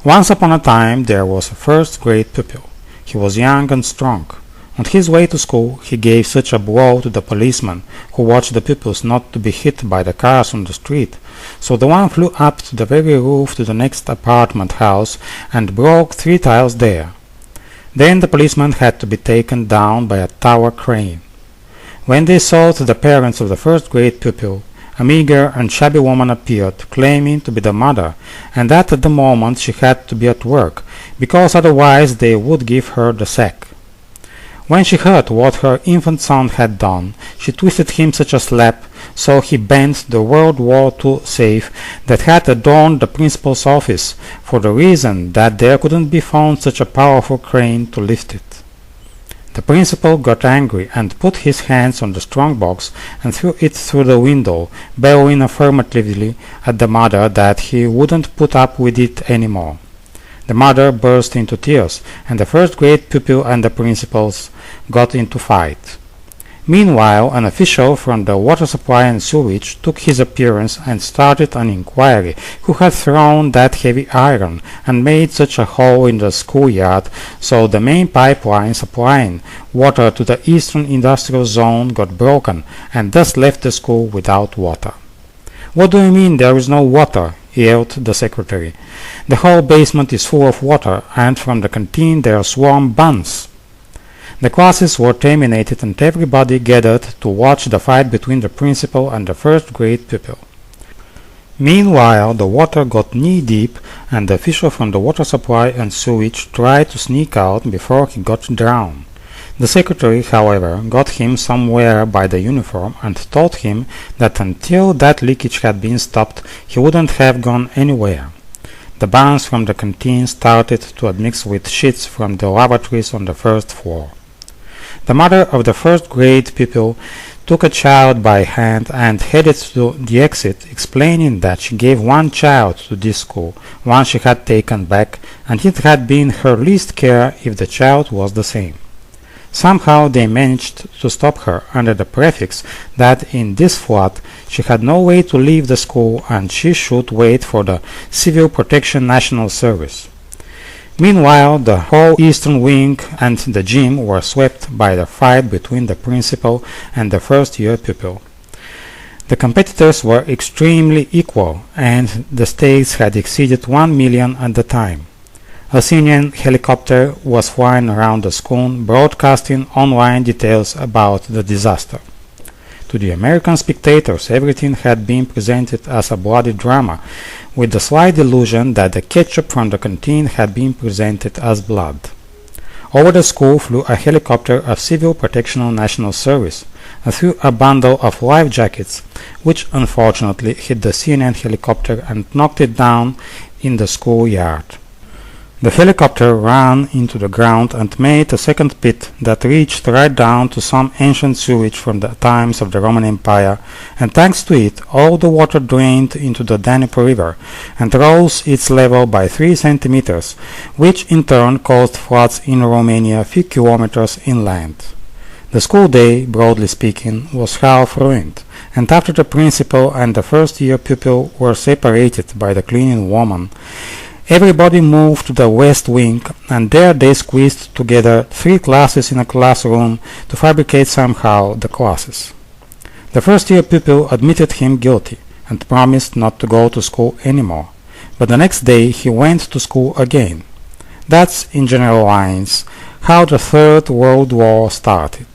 Once upon a time there was a first-grade pupil. He was young and strong. On his way to school he gave such a blow to the policeman who watched the pupils not to be hit by the cars on the street, so the one flew up to the very roof to the next apartment house and broke 3 tiles there. Then the policeman had to be taken down by a tower crane. When they sought the parents of the first-grade pupil, a meager and shabby woman appeared, claiming to be the mother, and that at the moment she had to be at work, because otherwise they would give her the sack. When she heard what her infant son had done, she twisted him such a slap, so he bent the World War II safe that had adorned the principal's office, for the reason that there couldn't be found such a powerful crane to lift it. The principal got angry and put his hands on the strong box and threw it through the window, bellowing affirmatively at the mother that he wouldn't put up with it any more. The mother burst into tears, and the first-grade pupil and the principals got into fight. Meanwhile, an official from the water supply and sewage took his appearance and started an inquiry who had thrown that heavy iron and made such a hole in the schoolyard so the main pipeline supplying water to the eastern industrial zone got broken and thus left the school without water. "What do you mean there is no water?" yelled the secretary. "The whole basement is full of water, and from the canteen there swarm buns." The classes were terminated and everybody gathered to watch the fight between the principal and the first-grade pupil. Meanwhile, the water got knee-deep, and the official from the water supply and sewage tried to sneak out before he got drowned. The secretary, however, got him somewhere by the uniform and told him that until that leakage had been stopped, he wouldn't have gone anywhere. The buns from the canteen started to admix with shits from the lavatories on the first floor. The mother of the first-grade pupil took a child by hand and headed to the exit, explaining that she gave one child to this school, one she had taken back, and it had been her least care if the child was the same. Somehow they managed to stop her under the prefix that in this flood she had no way to leave the school and she should wait for the Civil Protection National Service. Meanwhile, the whole eastern wing and the gym were swept by the fight between the principal and the first-year pupil. The competitors were extremely equal, and the stakes had exceeded 1 million at the time. A CNN helicopter was flying around the school, broadcasting online details about the disaster. To the American spectators, everything had been presented as a bloody drama, with the slight illusion that the ketchup from the canteen had been presented as blood. Over the school flew a helicopter of Civil Protection National Service and threw a bundle of life jackets, which unfortunately hit the CNN helicopter and knocked it down in the schoolyard. The helicopter ran into the ground and made a second pit that reached right down to some ancient sewage from the times of the Roman Empire, and thanks to it all the water drained into the Danube River and rose its level by 3 centimeters, which in turn caused floods in Romania a few kilometers inland. The school day, broadly speaking, was half ruined, and after the principal and the first-year pupil were separated by the cleaning woman, everybody moved to the west wing, and there they squeezed together 3 classes in a classroom to fabricate somehow the classes. The first-year pupil admitted him guilty and promised not to go to school anymore, but the next day he went to school again. That's, in general lines, how the Third World War started.